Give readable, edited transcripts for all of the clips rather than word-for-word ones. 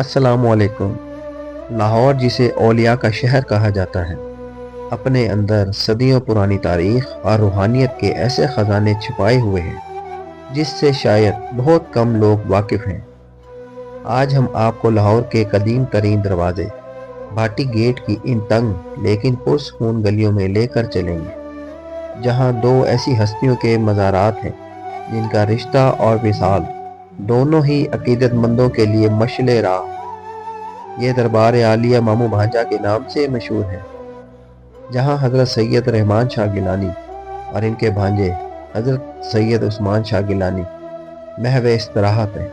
السلام علیکم۔ لاہور، جسے اولیاء کا شہر کہا جاتا ہے، اپنے اندر صدیوں پرانی تاریخ اور روحانیت کے ایسے خزانے چھپائے ہوئے ہیں جس سے شاید بہت کم لوگ واقف ہیں۔ آج ہم آپ کو لاہور کے قدیم ترین دروازے بھاٹی گیٹ کی ان تنگ لیکن پرسکون گلیوں میں لے کر چلیں گے، جہاں دو ایسی ہستیوں کے مزارات ہیں جن کا رشتہ اور وصال دونوں ہی عقیدت مندوں کے لیے مشعل راہ۔ یہ دربار عالیہ مامو بھانجا کے نام سے مشہور ہے، جہاں حضرت سید رحمان شاہ گیلانی اور ان کے بھانجے حضرت سید عثمان شاہ گیلانی محو استراحت ہیں۔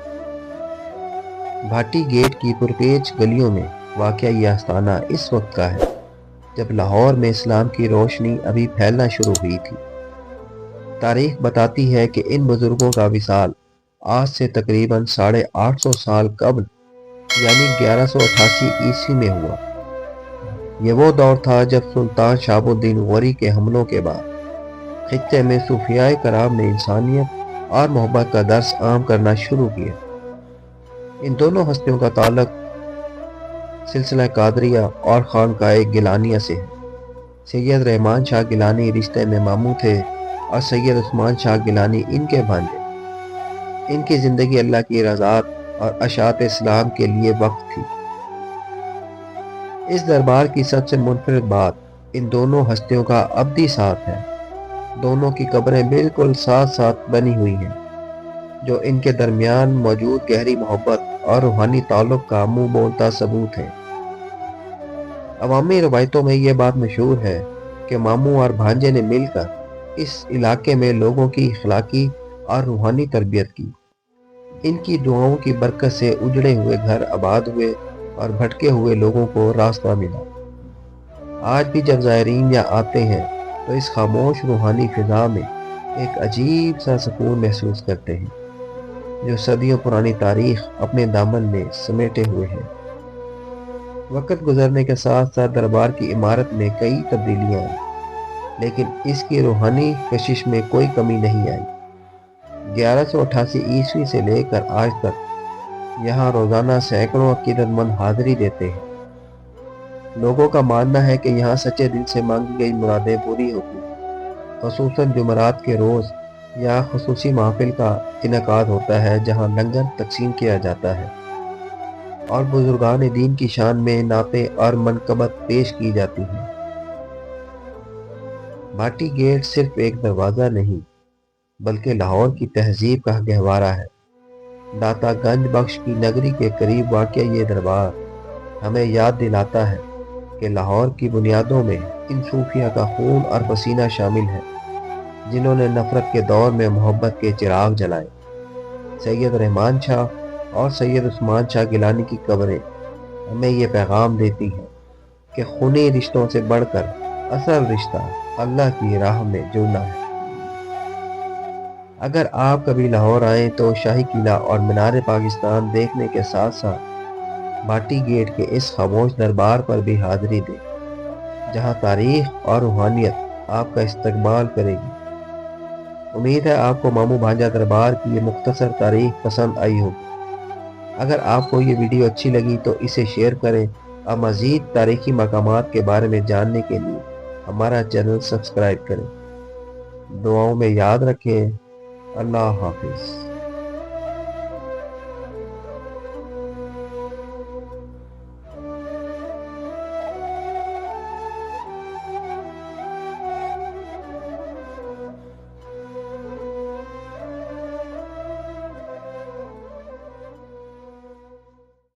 بھاٹی گیٹ کی پرپیچ گلیوں میں واقع یہ آستانہ اس وقت کا ہے جب لاہور میں اسلام کی روشنی ابھی پھیلنا شروع ہوئی تھی۔ تاریخ بتاتی ہے کہ ان بزرگوں کا وصال آج سے تقریباً 850 سال قبل یعنی 1188 میں ہوا۔ یہ وہ دور تھا جب سلطان شہاب الدین غوری کے حملوں کے بعد خطے میں صوفیاء کرام نے انسانیت اور محبت کا درس عام کرنا شروع کیا۔ ان دونوں ہستیوں کا تعلق سلسلہ قادریہ اور خانقاہ گیلانیہ سے ہے۔ سید رحمان شاہ گیلانی رشتے میں ماموں تھے اور سید عثمان شاہ گیلانی ان کے بھانجے۔ ان کی زندگی اللہ کی رضاعت اور اشاعت اسلام کے لیے وقف تھی۔ اس دربار کی سب سے منفرد بات ان دونوں ہستیوں کا ابدی ساتھ ہے۔ دونوں کی قبریں بالکل ساتھ ساتھ بنی ہوئی ہیں، جو ان کے درمیان موجود گہری محبت اور روحانی تعلق کا منہ بولتا ثبوت ہے۔ عوامی روایتوں میں یہ بات مشہور ہے کہ ماموں اور بھانجے نے مل کر اس علاقے میں لوگوں کی اخلاقی اور روحانی تربیت کی۔ ان کی دعاؤں کی برکت سے اجڑے ہوئے گھر آباد ہوئے اور بھٹکے ہوئے لوگوں کو راستہ ملا۔ آج بھی جب زائرین یہاں آتے ہیں تو اس خاموش روحانی فضا میں ایک عجیب سا سکون محسوس کرتے ہیں جو صدیوں پرانی تاریخ اپنے دامن میں سمیٹے ہوئے ہے۔ وقت گزرنے کے ساتھ ساتھ دربار کی عمارت میں کئی تبدیلیاں آئیں، لیکن اس کی روحانی کشش میں کوئی کمی نہیں آئی۔ 1188 سے لے کر آج تک یہاں روزانہ سینکڑوں عقیدت مند حاضری دیتے ہیں۔ لوگوں کا ماننا ہے کہ یہاں سچے دل سے مانگی گئی مرادیں پوری ہوتی ہیں۔ خصوصاً جمعرات کے روز یہاں خصوصی محفل کا انعقاد ہوتا ہے، جہاں لنگر تقسیم کیا جاتا ہے اور بزرگان دین کی شان میں نعتیں اور منقبت پیش کی جاتی ہیں۔ بھاٹی گیٹ صرف ایک دروازہ نہیں بلکہ لاہور کی تہذیب کا گہوارہ ہے۔ داتا گنج بخش کی نگری کے قریب واقع یہ دربار ہمیں یاد دلاتا ہے کہ لاہور کی بنیادوں میں ان صوفیاء کا خون اور پسینہ شامل ہے جنہوں نے نفرت کے دور میں محبت کے چراغ جلائے۔ سید رحمان شاہ اور سید عثمان شاہ گیلانی کی قبریں ہمیں یہ پیغام دیتی ہیں کہ خونی رشتوں سے بڑھ کر اصل رشتہ اللہ کی راہ میں جڑنا ہے۔ اگر آپ کبھی لاہور آئیں تو شاہی قلعہ اور مینار پاکستان دیکھنے کے ساتھ ساتھ بھاٹی گیٹ کے اس خاموش دربار پر بھی حاضری دیں، جہاں تاریخ اور روحانیت آپ کا استقبال کرے گی۔ امید ہے آپ کو مامو بھانجا دربار کی یہ مختصر تاریخ پسند آئی ہوگی۔ اگر آپ کو یہ ویڈیو اچھی لگی تو اسے شیئر کریں اور مزید تاریخی مقامات کے بارے میں جاننے کے لیے ہمارا چینل سبسکرائب کریں۔ دعاؤں میں یاد رکھیں۔ اللہ حافظ۔